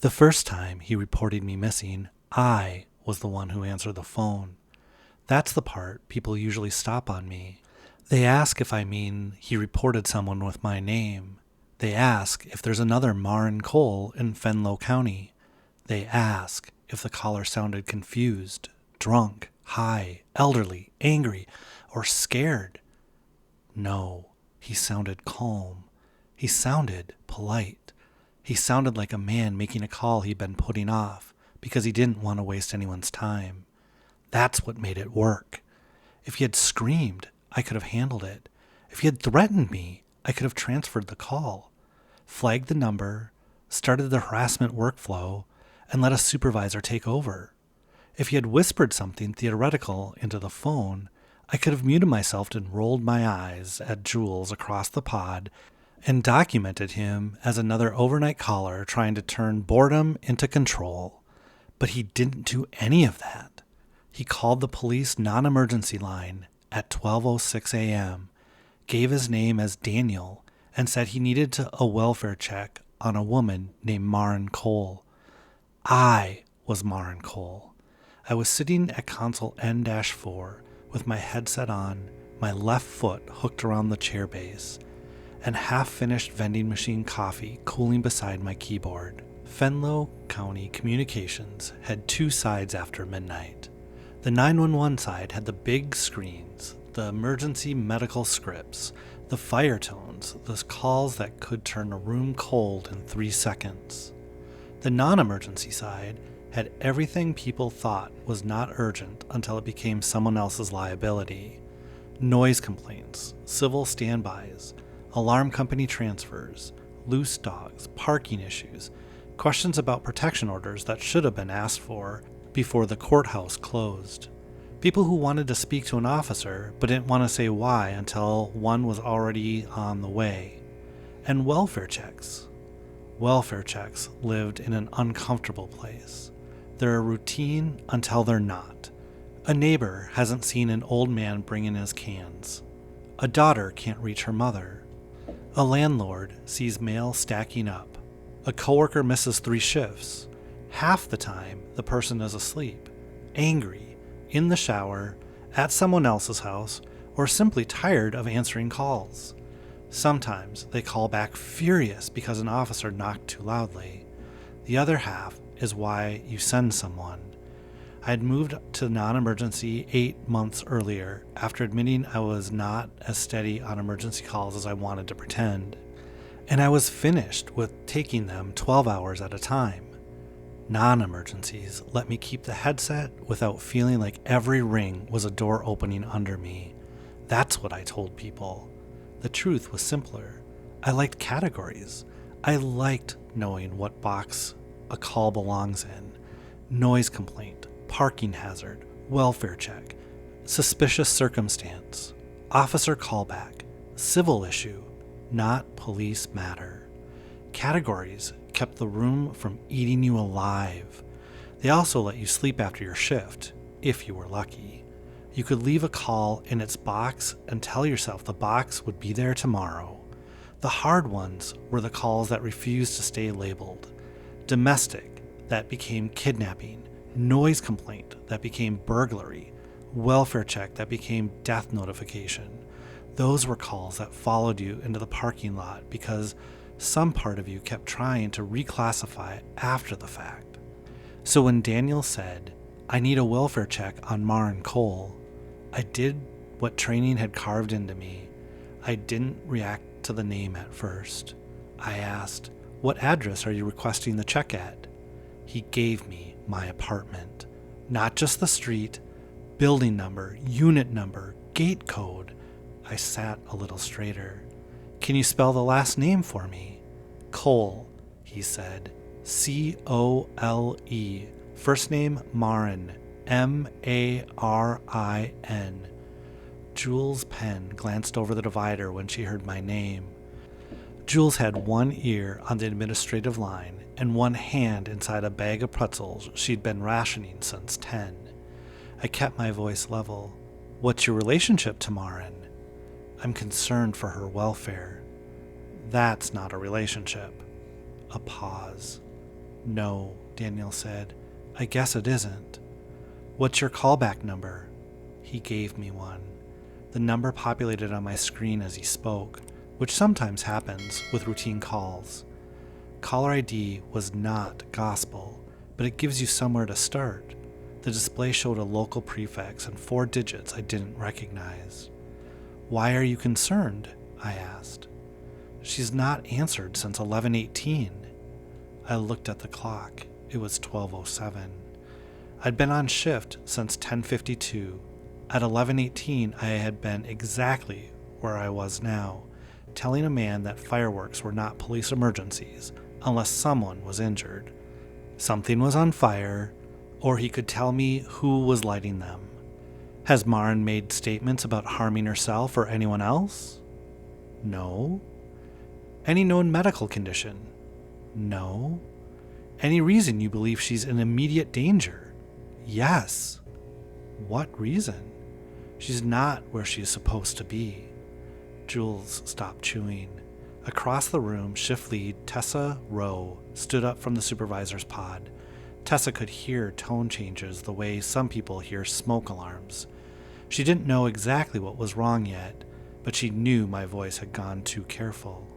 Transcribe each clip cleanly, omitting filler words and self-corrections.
The first time he reported me missing, I was the one who answered the phone. That's the part people usually stop on me. They ask if I mean he reported someone with my name. They ask if there's another Marin Cole in Fenlow County. They ask if the caller sounded confused, drunk, high, elderly, angry, or scared. No, he sounded calm. He sounded polite. He sounded like a man making a call he'd been putting off because he didn't want to waste anyone's time. That's what made it work. If he had screamed, I could have handled it. If he had threatened me, I could have transferred the call, flagged the number, started the harassment workflow, and let a supervisor take over. If he had whispered something theoretical into the phone, I could have muted myself and rolled my eyes at Jules across the pod and documented him as another overnight caller trying to turn boredom into control. But he didn't do any of that. He called the police non-emergency line at 12:06 a.m., gave his name as Daniel, and said he needed a welfare check on a woman named Marin Cole. I was Marin Cole. I was sitting at console N-4 with my headset on, my left foot hooked around the chair base, and half-finished vending machine coffee cooling beside my keyboard. Fenlow County Communications had two sides after midnight. The 911 side had the big screens, the emergency medical scripts, the fire tones, the calls that could turn a room cold in 3 seconds. The non-emergency side had everything people thought was not urgent until it became someone else's liability. Noise complaints, civil standbys, alarm company transfers, loose dogs, parking issues, questions about protection orders that should have been asked for before the courthouse closed. People who wanted to speak to an officer but didn't want to say why until one was already on the way. And welfare checks. Welfare checks lived in an uncomfortable place. They're a routine until they're not. A neighbor hasn't seen an old man bring in his cans. A daughter can't reach her mother. A landlord sees mail stacking up. A coworker misses 3 shifts. Half the time, the person is asleep, angry, in the shower, at someone else's house, or simply tired of answering calls. Sometimes they call back furious because an officer knocked too loudly. The other half is why you send someone. I had moved to non-emergency 8 months earlier after admitting I was not as steady on emergency calls as I wanted to pretend, and I was finished with taking them 12 hours at a time. Non-emergencies let me keep the headset without feeling like every ring was a door opening under me. That's what I told people. The truth was simpler. I liked categories. I liked knowing what box a call belongs in. Noise complaint, parking hazard, welfare check, suspicious circumstance, officer callback, civil issue, not police matter. Categories kept the room from eating you alive. They also let you sleep after your shift, if you were lucky. You could leave a call in its box and tell yourself the box would be there tomorrow. The hard ones were the calls that refused to stay labeled. Domestic, that became kidnapping. Noise complaint, that became burglary. Welfare check, that became death notification. Those were calls that followed you into the parking lot because some part of you kept trying to reclassify it after the fact. So when Daniel said, "I need a welfare check on Marin Cole," I did what training had carved into me. I didn't react to the name at first. I asked, "What address are you requesting the check at?" He gave me my apartment. Not just the street, building number, unit number, gate code. I sat a little straighter. "Can you spell the last name for me?" "Cole," he said. C-O-L-E. First name Marin. M-A-R-I-N. Jules' pen glanced over the divider when she heard my name. Jules had one ear on the administrative line and one hand inside a bag of pretzels she'd been rationing since 10. I kept my voice level. "What's your relationship to Marin?" "I'm concerned for her welfare." "That's not a relationship." A pause. No, Daniel said. I guess it isn't. What's your callback number? He gave me one. The number populated on my screen as he spoke, which sometimes happens with routine calls. Caller ID was not gospel, but it gives you somewhere to start. The display showed a local prefix and 4 digits I didn't recognize. Why are you concerned? I asked. She's not answered since 11:18. I looked at the clock. It was 12:07. I'd been on shift since 10:52. At 11:18, I had been exactly where I was now, telling a man that fireworks were not police emergencies unless someone was injured. Something was on fire, or he could tell me who was lighting them. Has Marin made statements about harming herself or anyone else? No. Any known medical condition? No. Any reason you believe she's in immediate danger? Yes. What reason? She's not where she's supposed to be. Jules stopped chewing. Across the room, shift lead Tessa Rowe stood up from the supervisor's pod. Tessa could hear tone changes the way some people hear smoke alarms. She didn't know exactly what was wrong yet, but she knew my voice had gone too careful.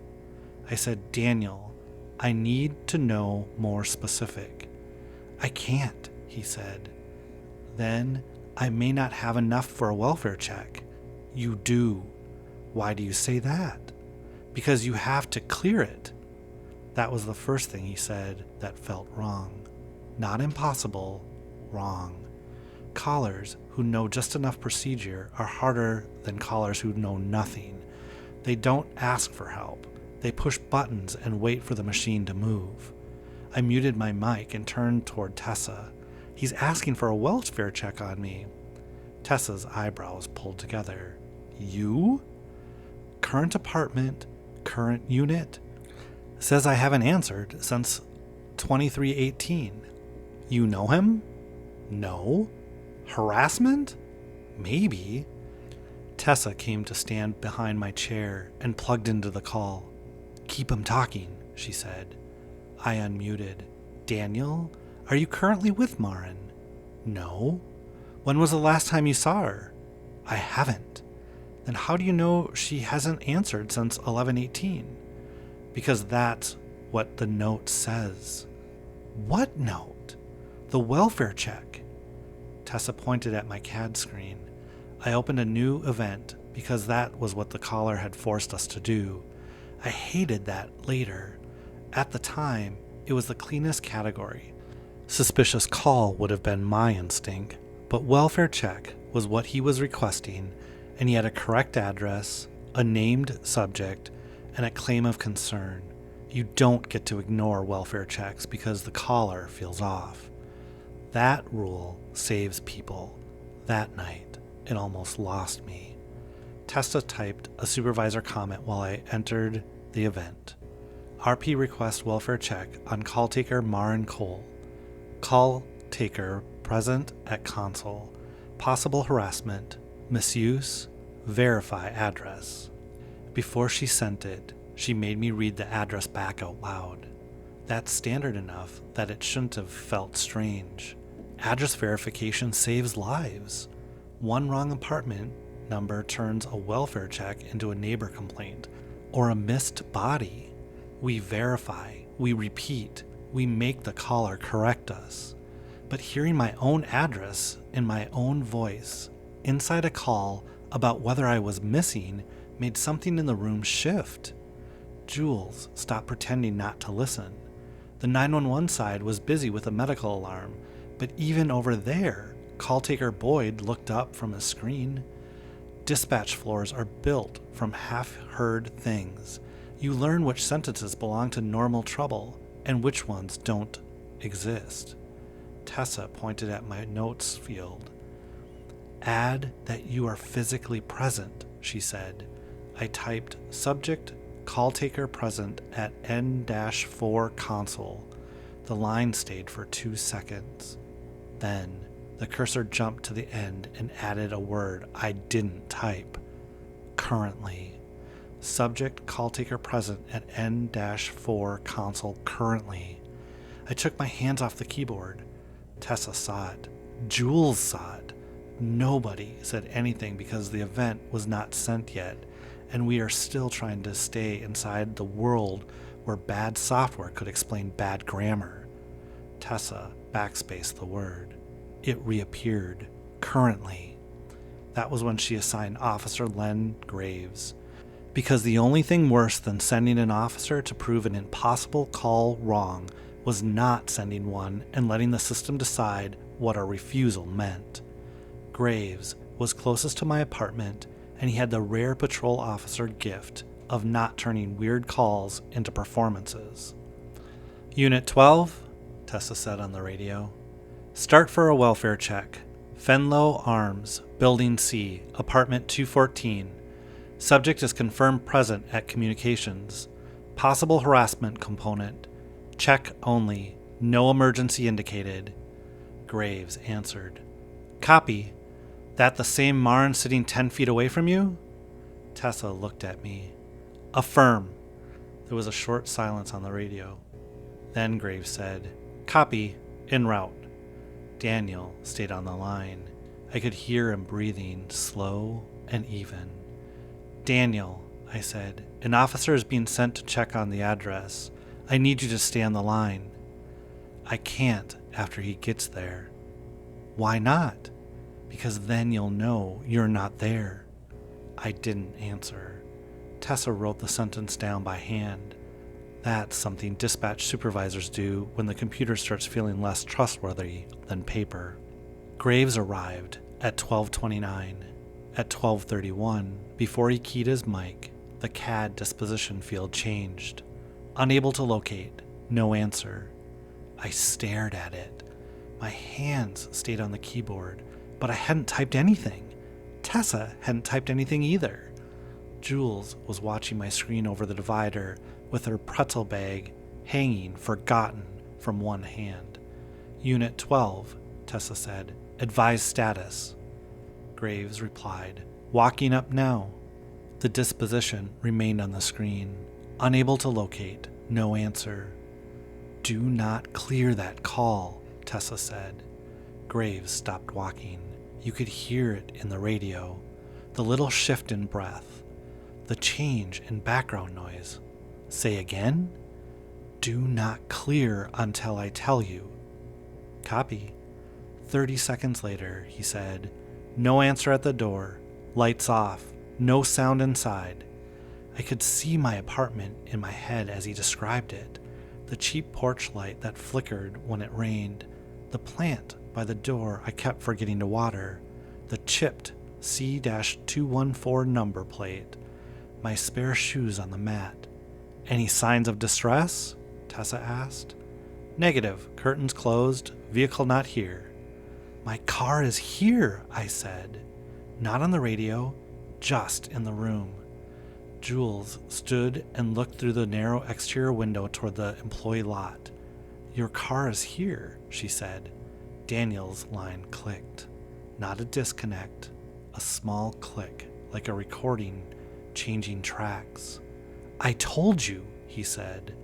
I said, Daniel, I need to know more specific. I can't, he said. Then I may not have enough for a welfare check. You do. Why do you say that? Because you have to clear it. That was the first thing he said that felt wrong. Not impossible, wrong. Callers who know just enough procedure are harder than callers who know nothing. They don't ask for help. They push buttons and wait for the machine to move. I muted my mic and turned toward Tessa. He's asking for a welfare check on me. Tessa's eyebrows pulled together. You? Current apartment, current unit? Says I haven't answered since 2318. You know him? No. Harassment? Maybe. Tessa came to stand behind my chair and plugged into the call. Keep him talking, she said. I unmuted. Daniel, are you currently with Marin? No. When was the last time you saw her? I haven't. Then how do you know she hasn't answered since 11:18? Because that's what the note says. What note? The welfare check. Tessa pointed at my CAD screen. I opened a new event because that was what the caller had forced us to do. I hated that later. At the time, it was the cleanest category. Suspicious call would have been my instinct, but welfare check was what he was requesting, and he had a correct address, a named subject, and a claim of concern. You don't get to ignore welfare checks because the caller feels off. That rule saves people. That night, it almost lost me. Tessa typed a supervisor comment while I entered the event. RP request welfare check on call taker Marin Cole. Call taker present at console. Possible harassment, misuse, verify address. Before she sent it, she made me read the address back out loud. That's standard enough that it shouldn't have felt strange. Address verification saves lives. One wrong apartment number turns a welfare check into a neighbor complaint or a missed body. We verify, we repeat, we make the caller correct us. But hearing my own address in my own voice inside a call about whether I was missing made something in the room shift. Jules stopped pretending not to listen. The 911 side was busy with a medical alarm, but even over there, call taker Boyd looked up from his screen. Dispatch floors are built from half-heard things. You learn which sentences belong to normal trouble and which ones don't exist. Tessa pointed at my notes field. Add that you are physically present, she said. I typed subject call taker present at N-4 console. The line stayed for 2 seconds. Then the cursor jumped to the end and added a word I didn't type. Currently. Subject call taker present at N-4 console currently. I took my hands off the keyboard. Tessa saw it. Jules saw it. Nobody said anything because the event was not sent yet, and we are still trying to stay inside the world where bad software could explain bad grammar. Tessa backspaced the word. It reappeared. Currently. That was when she assigned Officer Len Graves. Because the only thing worse than sending an officer to prove an impossible call wrong was not sending one and letting the system decide what a refusal meant. Graves was closest to my apartment, and he had the rare patrol officer gift of not turning weird calls into performances. Unit 12, Tessa said on the radio. Start for a welfare check. Fenlow Arms, Building C, Apartment 214. Subject is confirmed present at Communications. Possible harassment component. Check only. No emergency indicated. Graves answered. Copy. That the same Marin sitting 10 feet away from you? Tessa looked at me. Affirm. There was a short silence on the radio. Then Graves said, Copy. En route. Daniel stayed on the line. I could hear him breathing, slow and even. Daniel, I said, an officer is being sent to check on the address. I need you to stay on the line. I can't after he gets there. Why not? Because then you'll know you're not there. I didn't answer. Tessa wrote the sentence down by hand. That's something dispatch supervisors do when the computer starts feeling less trustworthy than paper. Graves arrived at 12:29. At 12:31, before he keyed his mic, the CAD disposition field changed. Unable to locate. No answer. I stared at it. My hands stayed on the keyboard, but I hadn't typed anything. Tessa hadn't typed anything either. Jules was watching my screen over the divider with her pretzel bag hanging forgotten from one hand. Unit 12, Tessa said. Advise status. Graves replied, Walking up now. The disposition remained on the screen. Unable to locate. No answer. Do not clear that call, Tessa said. Graves stopped walking. You could hear it in the radio. The little shift in breath. The change in background noise. Say again? Do not clear until I tell you. Copy. 30 seconds later, he said, No answer at the door. Lights off. No sound inside. I could see my apartment in my head as he described it. The cheap porch light that flickered when it rained. The plant by the door I kept forgetting to water. The chipped C-214 number plate. My spare shoes on the mat. Any signs of distress? Tessa asked. Negative. Curtains closed. Vehicle not here. My car is here, I said. Not on the radio, just in the room. Jules stood and looked through the narrow exterior window toward the employee lot. Your car is here, she said. Daniel's line clicked. Not a disconnect, a small click, like a recording changing tracks. I told you, he said.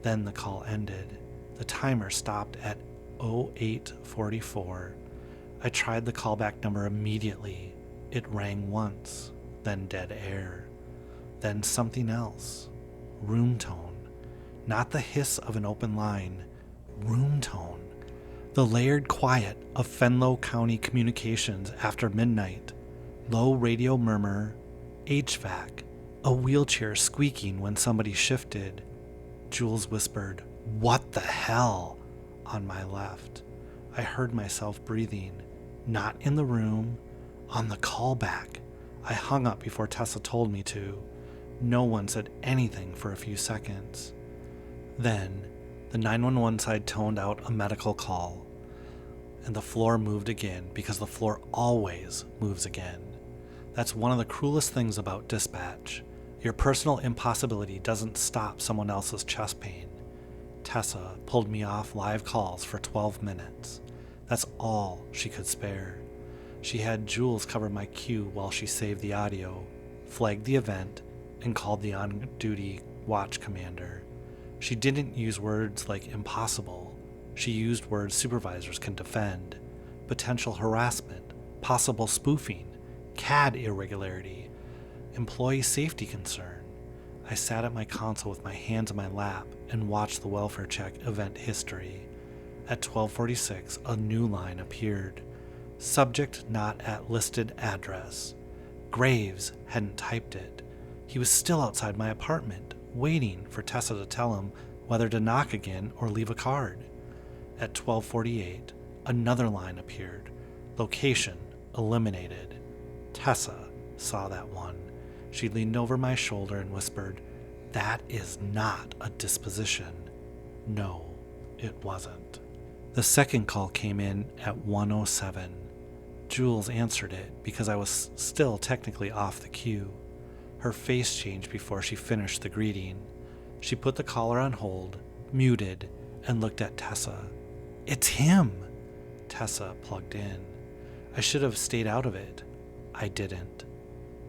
Then the call ended. The timer stopped at 0844. I tried the callback number immediately. It rang once, then dead air. Then something else. Room tone. Not the hiss of an open line. Room tone. The layered quiet of Fenlow County Communications after midnight. Low radio murmur. HVAC. A wheelchair squeaking when somebody shifted. Jules whispered, What the hell? On my left. I heard myself breathing. Not in the room. On the callback. I hung up before Tessa told me to. No one said anything for a few seconds. Then, the 911 side toned out a medical call. And the floor moved again because the floor always moves again. That's one of the cruelest things about dispatch. Your personal impossibility doesn't stop someone else's chest pain. Tessa pulled me off live calls for 12 minutes. That's all she could spare. She had Jules cover my queue while she saved the audio, flagged the event, and called the on-duty watch commander. She didn't use words like impossible. She used words supervisors can defend: potential harassment, possible spoofing, CAD irregularity, employee safety concern. I sat at my console with my hands in my lap and watched the welfare check event history. At 12:46, a new line appeared. Subject not at listed address. Graves hadn't typed it. He was still outside my apartment, waiting for Tessa to tell him whether to knock again or leave a card. At 12:48, another line appeared. Location eliminated. Tessa saw that one. She leaned over my shoulder and whispered, "That is not a disposition." No, it wasn't. The second call came in at 1:07. Jules answered it because I was still technically off the queue. Her face changed before she finished the greeting. She put the caller on hold, muted, and looked at Tessa. "It's him!" Tessa plugged in. I should have stayed out of it. I didn't.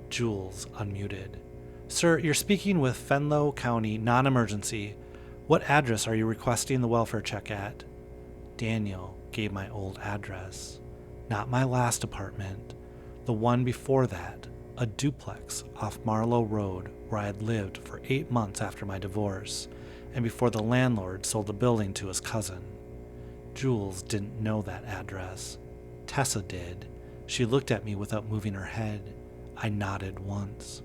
Jules unmuted. "Sir, you're speaking with Fenlow County Non-Emergency. What address are you requesting the welfare check at?" Daniel gave my old address. Not my last apartment. The one before that, a duplex off Marlowe Road where I had lived for 8 months after my divorce, and before the landlord sold the building to his cousin. Jules didn't know that address. Tessa did. She looked at me without moving her head. I nodded once.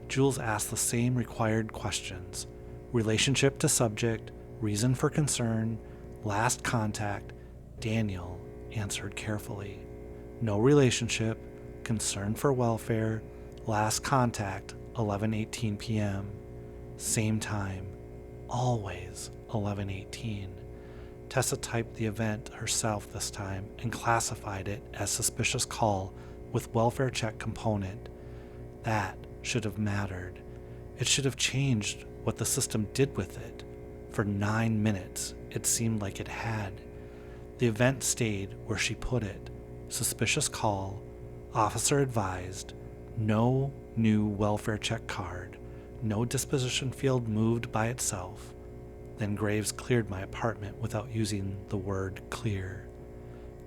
Jules asked the same required questions: relationship to subject, reason for concern, last contact. Daniel answered carefully. No relationship, concern for welfare, last contact, 11:18 p.m. Same time, always 11:18. Tessa typed the event herself this time and classified it as suspicious call with welfare check component. That should have mattered. It should have changed what the system did with it. For 9 minutes, it seemed like it had. The event stayed where she put it. Suspicious call, officer advised, no new welfare check card, no disposition field moved by itself. Then Graves cleared my apartment without using the word clear.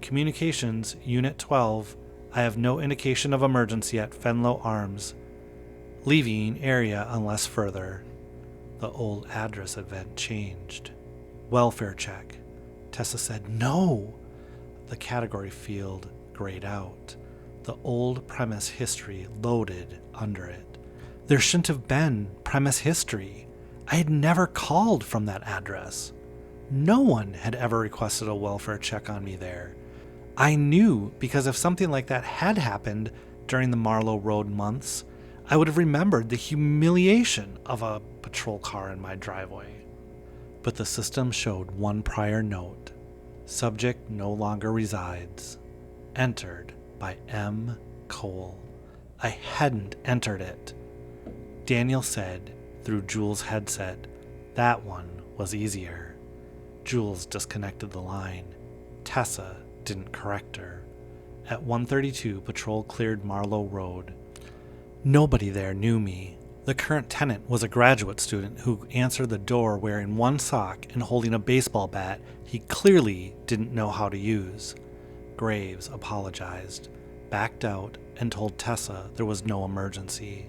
Communications, Unit 12, I have no indication of emergency at Fenlow Arms. Leaving area unless further. The old address event changed. Welfare check. Tessa said, "No!" The category field grayed out. The old premise history loaded under it. There shouldn't have been premise history. I had never called from that address. No one had ever requested a welfare check on me there. I knew because if something like that had happened during the Marlowe Road months, I would have remembered the humiliation of a patrol car in my driveway. But the system showed one prior note. Subject no longer resides. Entered by M. Cole. I hadn't entered it. Daniel said, through Jules' headset, that one was easier. Jules disconnected the line. Tessa didn't correct her. At 1:32, patrol cleared Marlowe Road. Nobody there knew me. The current tenant was a graduate student who answered the door wearing one sock and holding a baseball bat he clearly didn't know how to use. Graves apologized, backed out, and told Tessa there was no emergency.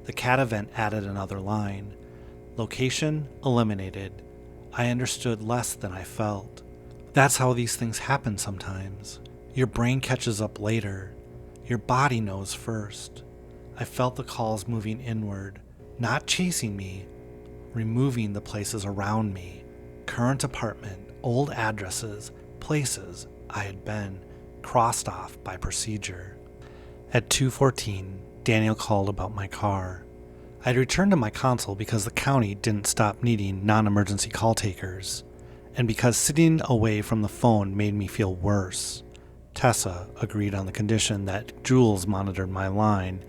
The CAT event added another line. Location eliminated. I understood less than I felt. That's how these things happen sometimes. Your brain catches up later. Your body knows first. I felt the calls moving inward, not chasing me, removing the places around me. Current apartment, old addresses, places I had been, crossed off by procedure. At 2:14, Daniel called about my car. I'd returned to my console because the county didn't stop needing non-emergency call takers, and because sitting away from the phone made me feel worse. Tessa agreed on the condition that Jules monitored my line,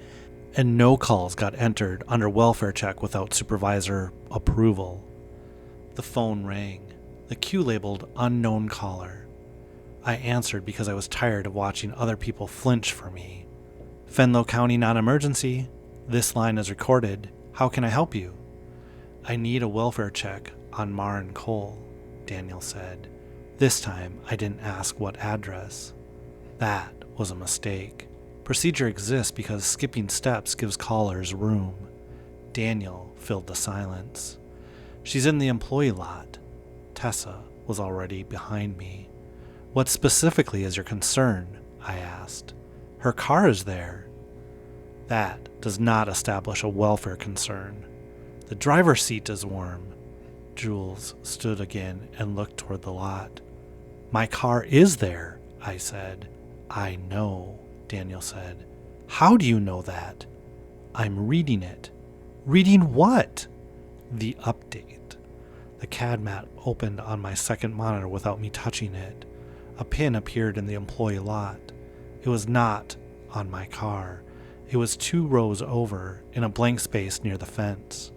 and no calls got entered under welfare check without supervisor approval. The phone rang. The queue labeled unknown caller. I answered because I was tired of watching other people flinch for me. Fenlow County Non-Emergency. This line is recorded. How can I help you? I need a welfare check on Marin Cole, Daniel said. This time I didn't ask what address. That was a mistake. Procedure exists because skipping steps gives callers room. Daniel filled the silence. She's in the employee lot. Tessa was already behind me. What specifically is your concern? I asked. Her car is there. That does not establish a welfare concern. The driver's seat is warm. Jules stood again and looked toward the lot. My car is there, I said. I know, Daniel said. How do you know that? I'm reading it. Reading what? The update. The CAD mat opened on my second monitor without me touching it. A pin appeared in the employee lot. It was not on my car. It was 2 rows over in a blank space near the fence.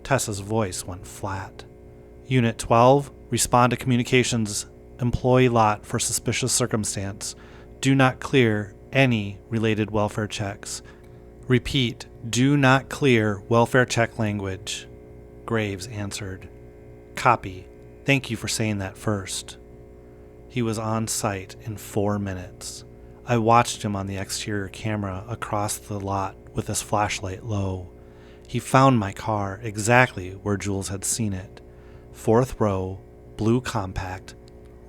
Tessa's voice went flat. Unit 12, respond to communications employee lot for suspicious circumstance. Do not clear any related welfare checks. Repeat, do not clear welfare check language. Graves answered. Copy. Thank you for saying that first. He was on site in 4 minutes. I watched him on the exterior camera across the lot with his flashlight low. He found my car exactly where Jules had seen it. 4th row, blue compact,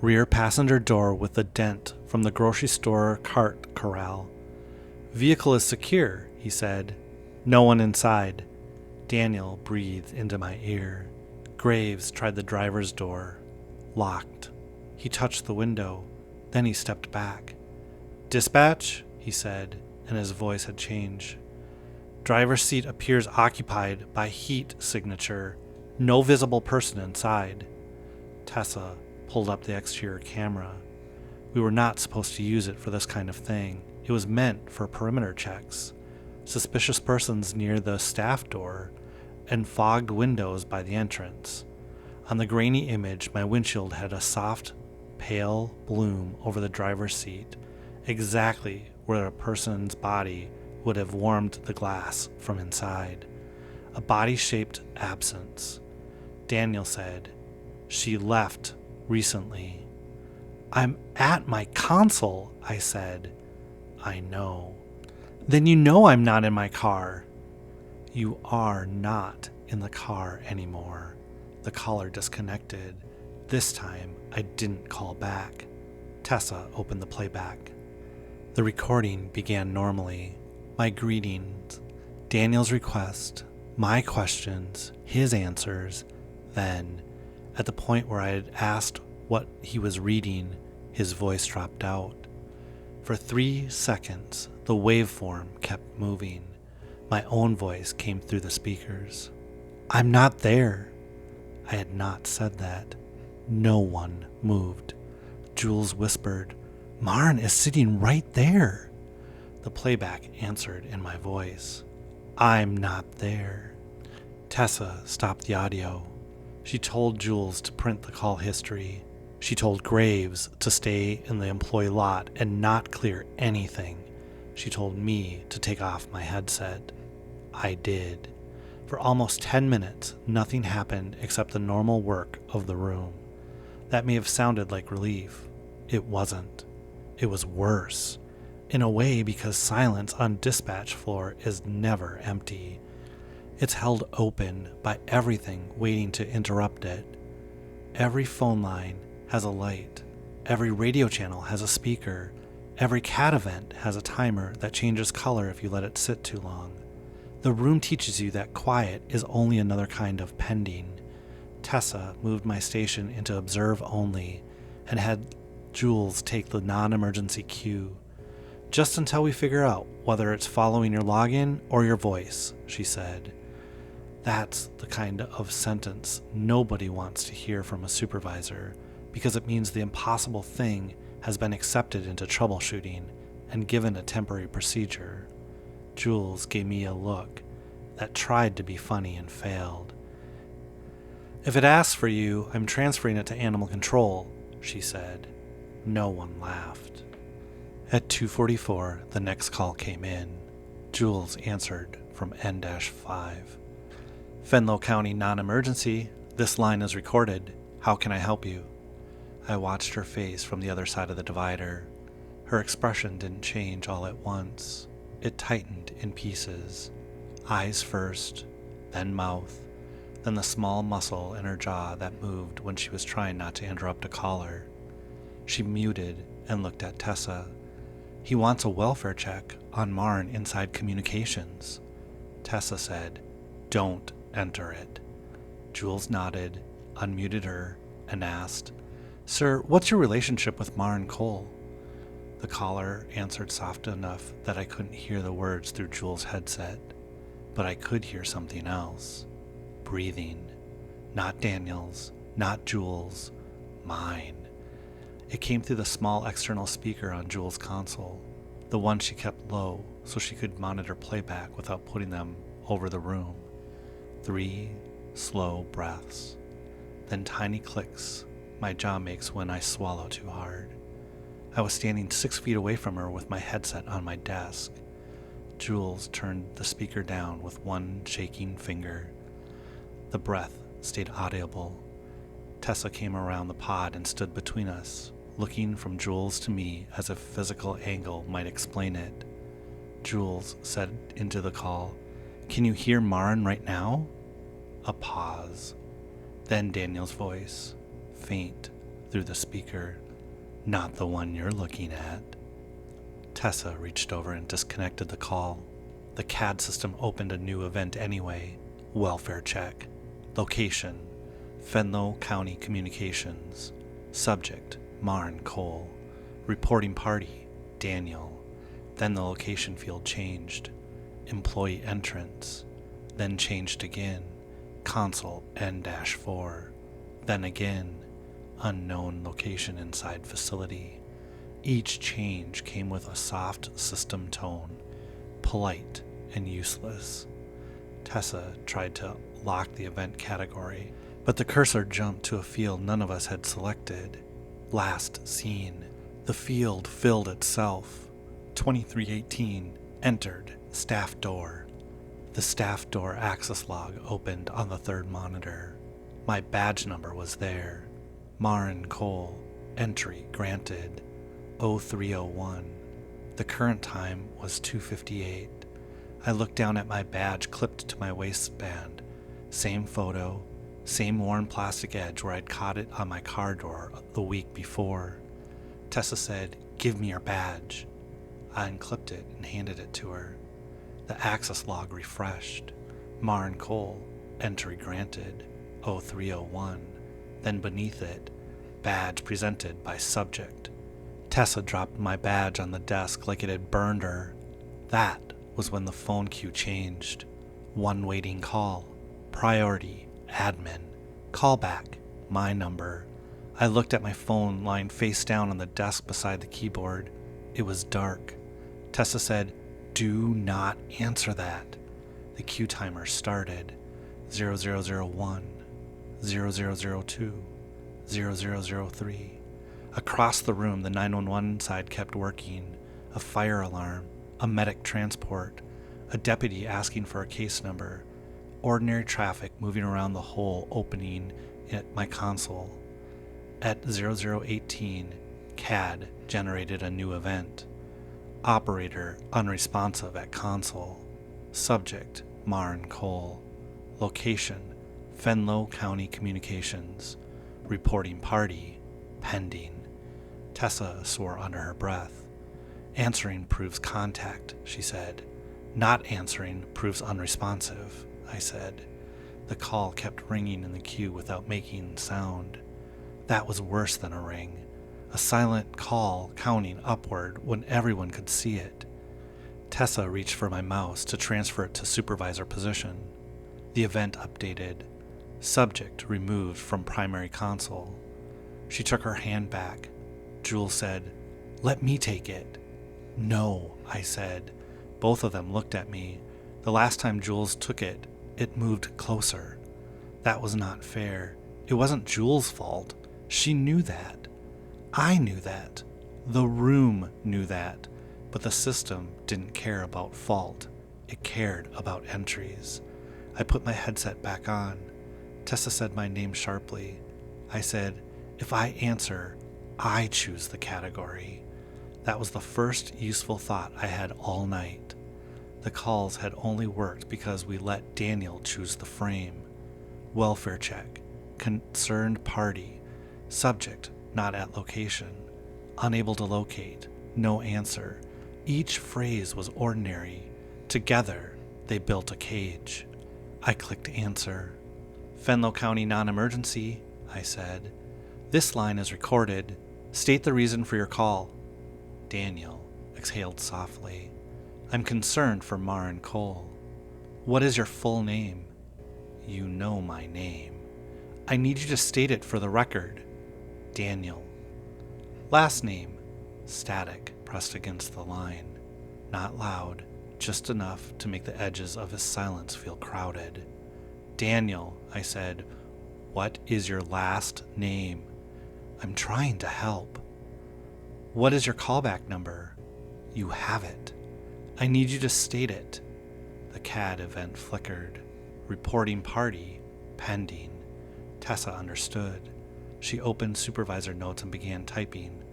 rear passenger door with a dent from the grocery store cart corral. Vehicle is secure, he said. No one inside. Daniel breathed into my ear. Graves tried the driver's door. Locked. He touched the window. Then he stepped back. Dispatch, he said, and his voice had changed. Driver's seat appears occupied by heat signature. No visible person inside. Tessa pulled up the exterior camera. We were not supposed to use it for this kind of thing. It was meant for perimeter checks. Suspicious persons near the staff door and fogged windows by the entrance. On the grainy image, my windshield had a soft, pale bloom over the driver's seat, exactly where a person's body would have warmed the glass from inside. A body-shaped absence. Daniel said, She left recently. I'm at my console, I said. I know. Then you know I'm not in my car. You are not in the car anymore. The caller disconnected. This time, I didn't call back. Tessa opened the playback. The recording began normally. My greetings, Daniel's request, my questions, his answers. Then, at the point where I had asked what he was reading, his voice dropped out. For 3 seconds, the waveform kept moving. My own voice came through the speakers. I'm not there. I had not said that. No one moved. Jules whispered, Marin is sitting right there. The playback answered in my voice. I'm not there. Tessa stopped the audio. She told Jules to print the call history. She told Graves to stay in the employee lot and not clear anything. She told me to take off my headset. I did. For almost 10 minutes, nothing happened except the normal work of the room. That may have sounded like relief. It wasn't. It was worse. In a way, because silence on dispatch floor is never empty. It's held open by everything waiting to interrupt it. Every phone line has a light. Every radio channel has a speaker. Every cat event has a timer that changes color if you let it sit too long. The room teaches you that quiet is only another kind of pending. Tessa moved my station into observe only and had Jules take the non-emergency queue. Just until we figure out whether it's following your login or your voice, she said. That's the kind of sentence nobody wants to hear from a supervisor, because it means the impossible thing has been accepted into troubleshooting and given a temporary procedure. Jules gave me a look that tried to be funny and failed. If it asks for you, I'm transferring it to animal control, she said. No one laughed. At 2:44, the next call came in. Jules answered from N-5. Fenlow County non-emergency. This line is recorded. How can I help you? I watched her face from the other side of the divider. Her expression didn't change all at once. It tightened in pieces. Eyes first, then mouth, then the small muscle in her jaw that moved when she was trying not to interrupt a caller. She muted and looked at Tessa. He wants a welfare check on Marin inside communications. Tessa said, Don't enter it. Jules nodded, unmuted her, and asked, Sir, what's your relationship with Marin Cole? The caller answered soft enough that I couldn't hear the words through Jules' headset, but I could hear something else. Breathing. Not Daniel's, not Jules', mine. It came through the small external speaker on Jules' console, the one she kept low so she could monitor playback without putting them over the room. 3 slow breaths, then tiny clicks my jaw makes when I swallow too hard. I was standing 6 feet away from her with my headset on my desk. Jules turned the speaker down with one shaking finger. The breath stayed audible. Tessa came around the pod and stood between us, looking from Jules to me as if physical angle might explain it. Jules said into the call, Can you hear Marin right now? A pause. Then Daniel's voice, faint through the speaker. Not the one you're looking at. Tessa reached over and disconnected the call. The CAD system opened a new event anyway. Welfare check. Location, Fenlow County Communications. Subject, Marin Cole. Reporting party, Daniel. Then the location field changed. Employee entrance. Then changed again. Console N-4. Then again. Unknown location inside facility. Each change came with a soft system tone, polite and useless. Tessa tried to lock the event category, but the cursor jumped to a field none of us had selected. Last seen. The field filled itself. 2318, entered, staff door. The staff door access log opened on the third monitor. My badge number was there. Marin Cole, entry granted, 0301. The current time was 2:58. I looked down at my badge clipped to my waistband. Same photo, same worn plastic edge where I'd caught it on my car door the week before. Tessa said, Give me your badge. I unclipped it and handed it to her. The access log refreshed. Marin Cole, entry granted, 0301. Then beneath it, badge presented by subject. Tessa dropped my badge on the desk like it had burned her. That was when the phone queue changed. One waiting call. Priority, admin. Callback, my number. I looked at my phone lying face down on the desk beside the keyboard. It was dark. Tessa said, Do not answer that. The queue timer started. 0001, 0002, 0003. Across the room, the 911 side kept working. A fire alarm, a medic transport, a deputy asking for a case number, ordinary traffic moving around the hole opening at my console. At 0018, CAD generated a new event. Operator unresponsive at console. Subject, Marin Cole. Location, Fenlow County Communications. Reporting party, pending. Tessa swore under her breath. Answering proves contact, she said. Not answering proves unresponsive, I said. The call kept ringing in the queue without making sound. That was worse than a ring. A silent call counting upward when everyone could see it. Tessa reached for my mouse to transfer it to supervisor position. The event updated. Subject removed from primary console. She took her hand back. Jules said, Let me take it. No, I said. Both of them looked at me. The last time Jules took it, it moved closer. That was not fair. It wasn't Jules' fault. She knew that. I knew that. The room knew that. But the system didn't care about fault. It cared about entries. I put my headset back on. Tessa said my name sharply. I said, if I answer, I choose the category. That was the first useful thought I had all night. The calls had only worked because we let Daniel choose the frame. Welfare check, concerned party, subject not at location, unable to locate, no answer. Each phrase was ordinary. Together, they built a cage. I clicked answer. Fenlow County non-emergency, I said. This line is recorded. State the reason for your call. Daniel exhaled softly. I'm concerned for Marin Cole. What is your full name? You know my name. I need you to state it for the record. Daniel. Last name. Static pressed against the line. Not loud, just enough to make the edges of his silence feel crowded. Daniel, I said, what is your last name? I'm trying to help. What is your callback number? You have it. I need you to state it. The CAD event flickered. Reporting party, pending. Tessa understood. She opened supervisor notes and began typing.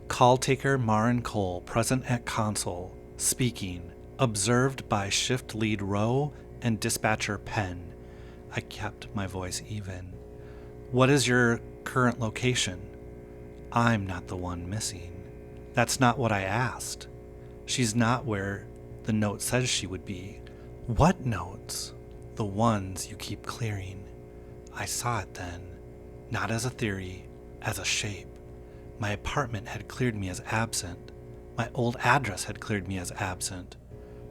Call taker Marin Cole present at console, speaking, observed by shift lead row and dispatcher Penn. I kept my voice even. What is your current location? I'm not the one missing. That's not what I asked. She's not where the note says she would be. What notes? The ones you keep clearing. I saw it then, not as a theory, as a shape. My apartment had cleared me as absent. My old address had cleared me as absent.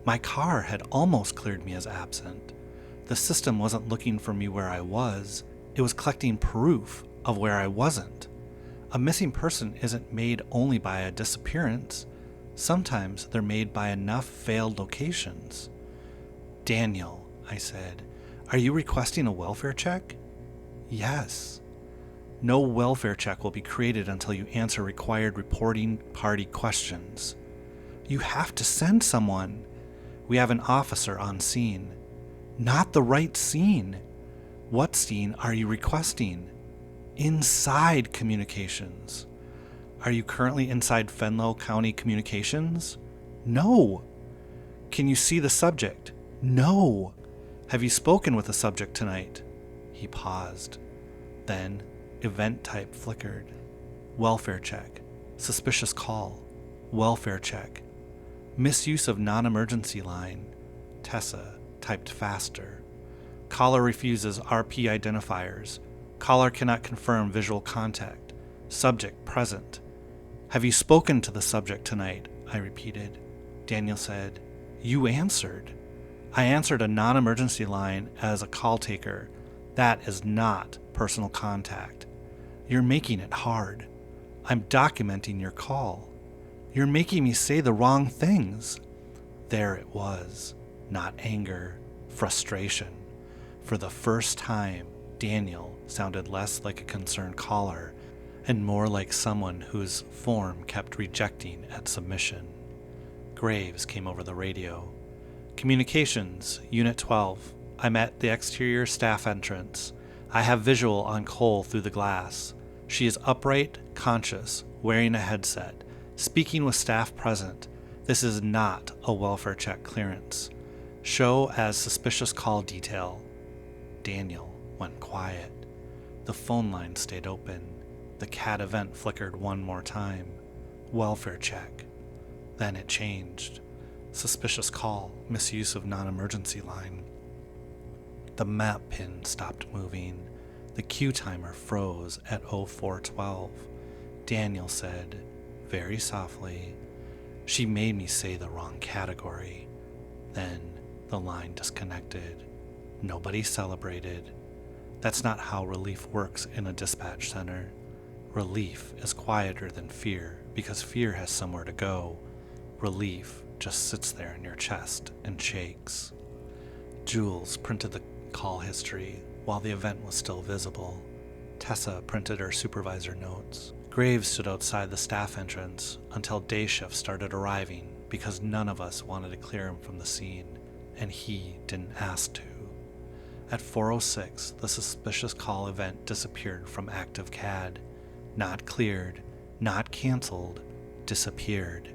My car had almost cleared me as absent. The system wasn't looking for me where I was. It was collecting proof of where I wasn't. A missing person isn't made only by a disappearance. Sometimes they're made by enough failed locations. Daniel, I said, are you requesting a welfare check? Yes. No welfare check will be created until you answer required reporting party questions. You have to send someone. We have an officer on scene. Not the right scene. What scene are you requesting? Inside communications. Are you currently inside Fenlow County Communications? No. Can you see the subject? No. Have you spoken with the subject tonight? He paused. Then, event type flickered. Welfare check. Suspicious call. Welfare check. Misuse of non-emergency line. Tessa typed faster. Caller refuses RP identifiers. Caller cannot confirm visual contact. Subject present. Have you spoken to the subject tonight? I repeated. Daniel said, you answered. I answered a non-emergency line as a call taker. That is not personal contact. You're making it hard. I'm documenting your call. You're making me say the wrong things. There it was. Not anger, frustration. For the first time, Daniel sounded less like a concerned caller and more like someone whose form kept rejecting at submission. Graves came over the radio. Communications, Unit 12. I'm at the exterior staff entrance. I have visual on Cole through the glass. She is upright, conscious, wearing a headset, speaking with staff present. This is not a welfare check clearance. Show as suspicious call detail. Daniel went quiet. The phone line stayed open. The CAD event flickered one more time. Welfare check. Then it changed. Suspicious call, misuse of non-emergency line. The map pin stopped moving. The queue timer froze at 0412. Daniel said, very softly, she made me say the wrong category. Then the line disconnected. Nobody celebrated. That's not how relief works in a dispatch center. Relief is quieter than fear because fear has somewhere to go. Relief just sits there in your chest and shakes. Jules printed the call history while the event was still visible. Tessa printed her supervisor notes. Graves stood outside the staff entrance until day shift started arriving because none of us wanted to clear him from the scene, and he didn't ask to. At 4:06, the suspicious call event disappeared from active CAD. Not cleared, not canceled, disappeared.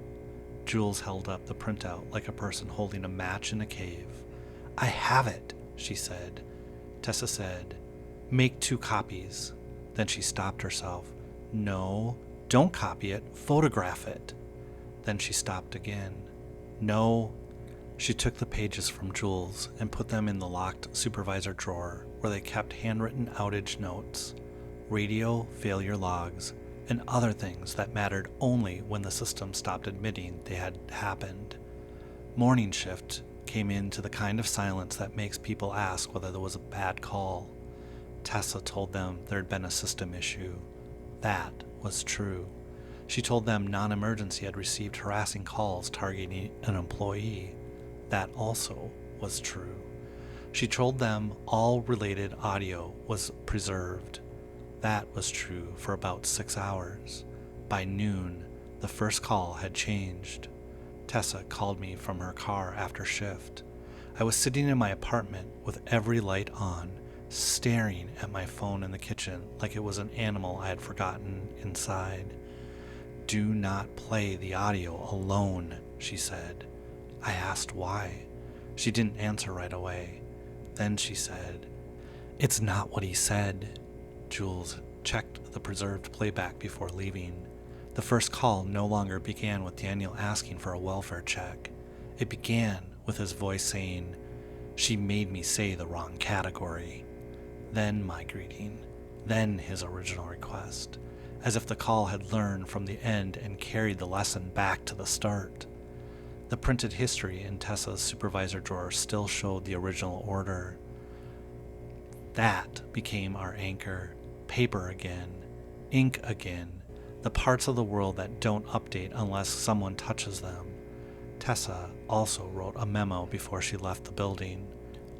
Jules held up the printout like a person holding a match in a cave. "I have it," she said. Tessa said, "Make 2 copies." Then she stopped herself. "No, don't copy it, photograph it." Then she stopped again. "No." She took the pages from Jules and put them in the locked supervisor drawer where they kept handwritten outage notes, radio failure logs, and other things that mattered only when the system stopped admitting they had happened. Morning shift came into the kind of silence that makes people ask whether there was a bad call. Tessa told them there had been a system issue. That was true. She told them non-emergency had received harassing calls targeting an employee. That also was true. She told them all related audio was preserved. That was true for about 6 hours. By noon, the first call had changed. Tessa called me from her car after shift. I was sitting in my apartment with every light on, staring at my phone in the kitchen like it was an animal I had forgotten inside. "Do not play the audio alone," she said. I asked why. She didn't answer right away. Then she said, "It's not what he said." Jules checked the preserved playback before leaving. The first call no longer began with Daniel asking for a welfare check. It began with his voice saying, "She made me say the wrong category." Then my greeting. Then his original request, as if the call had learned from the end and carried the lesson back to the start. The printed history in Tessa's supervisor drawer still showed the original order. That became our anchor. Paper again. Ink again. The parts of the world that don't update unless someone touches them. Tessa also wrote a memo before she left the building.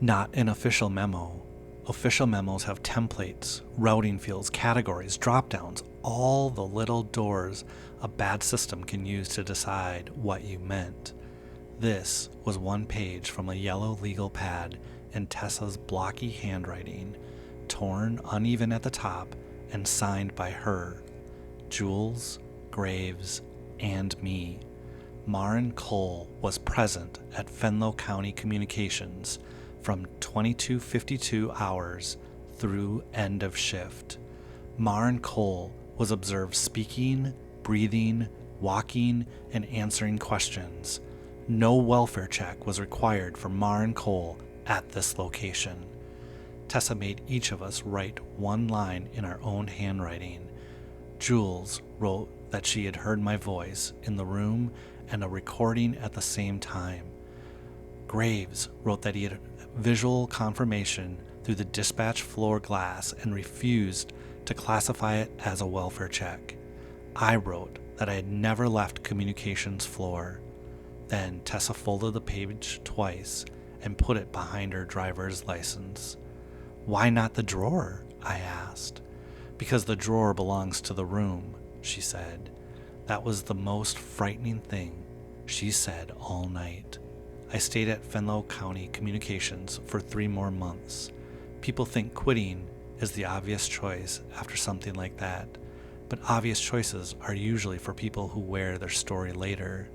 Not an official memo. Official memos have templates, routing fields, categories, drop-downs, all the little doors a bad system can use to decide what you meant. This was 1 page from a yellow legal pad in Tessa's blocky handwriting, torn uneven at the top and signed by her, Jules, Graves, and me. Marin Cole was present at Fenlow County Communications from 22:52 hours through end of shift. Marin Cole was observed speaking, breathing, walking, and answering questions. No welfare check was required for Marin Cole at this location. Tessa made each of us write 1 line in our own handwriting. Jules wrote that she had heard my voice in the room and a recording at the same time. Graves wrote that he had visual confirmation through the dispatch floor glass and refused to classify it as a welfare check. I wrote that I had never left communications floor. Then Tessa folded the page twice and put it behind her driver's license. "Why not the drawer?" I asked. "Because the drawer belongs to the room," she said. That was the most frightening thing she said all night. I stayed at Fenlow County Communications for 3 more months. People think quitting is the obvious choice after something like that, but obvious choices are usually for people who wear their story later.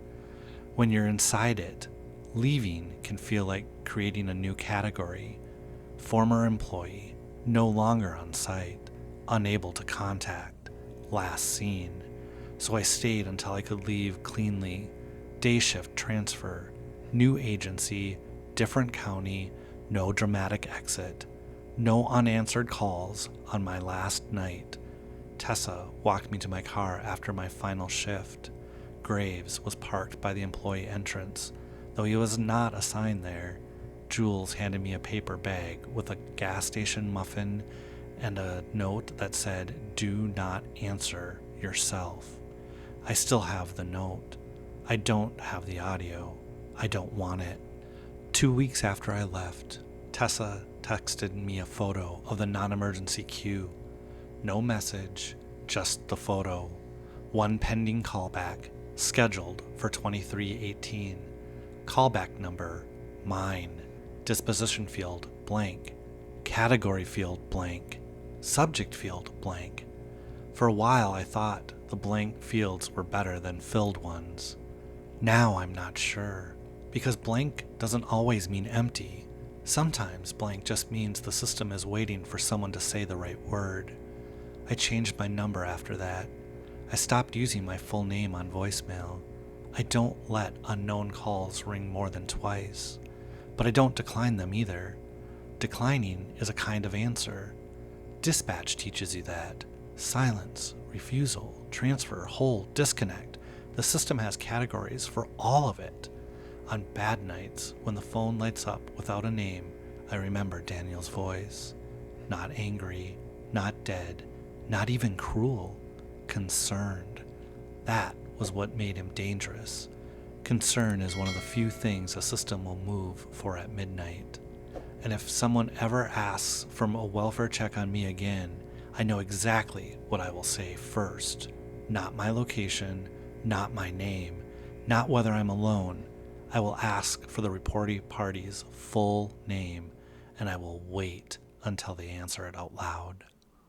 When you're inside it, leaving can feel like creating a new category. Former employee, no longer on site, unable to contact, last seen. So I stayed until I could leave cleanly. Day shift transfer, new agency, different county, no dramatic exit, no unanswered calls on my last night. Tessa walked me to my car after my final shift. Graves was parked by the employee entrance, though he was not assigned there. Jules handed me a paper bag with a gas station muffin and a note that said, "Do not answer yourself." I still have the note. I don't have the audio. I don't want it. 2 weeks after I left, Tessa texted me a photo of the non-emergency queue. No message, just the photo. 1 pending callback, scheduled for 23:18. Callback number, mine. Disposition field, blank. category field blank, subject field blank. For a while I thought the blank fields were better than filled ones. Now I'm not sure, because blank doesn't always mean empty. Sometimes blank just means the system is waiting for someone to say the right word. I changed my number after that. I stopped using my full name on voicemail. I don't let unknown calls ring more than twice, but I don't decline them either. Declining is a kind of answer. Dispatch teaches you that. Silence, refusal, transfer, hold, disconnect. The system has categories for all of it. On bad nights, when the phone lights up without a name, I remember Daniel's voice. Not angry, not dead, not even cruel. Concerned. That was what made him dangerous. Concern is one of the few things a system will move for at midnight. And if someone ever asks for a welfare check on me again, I know exactly what I will say first. Not my location, not my name, not whether I'm alone. I will ask for the reporting party's full name, and I will wait until they answer it out loud.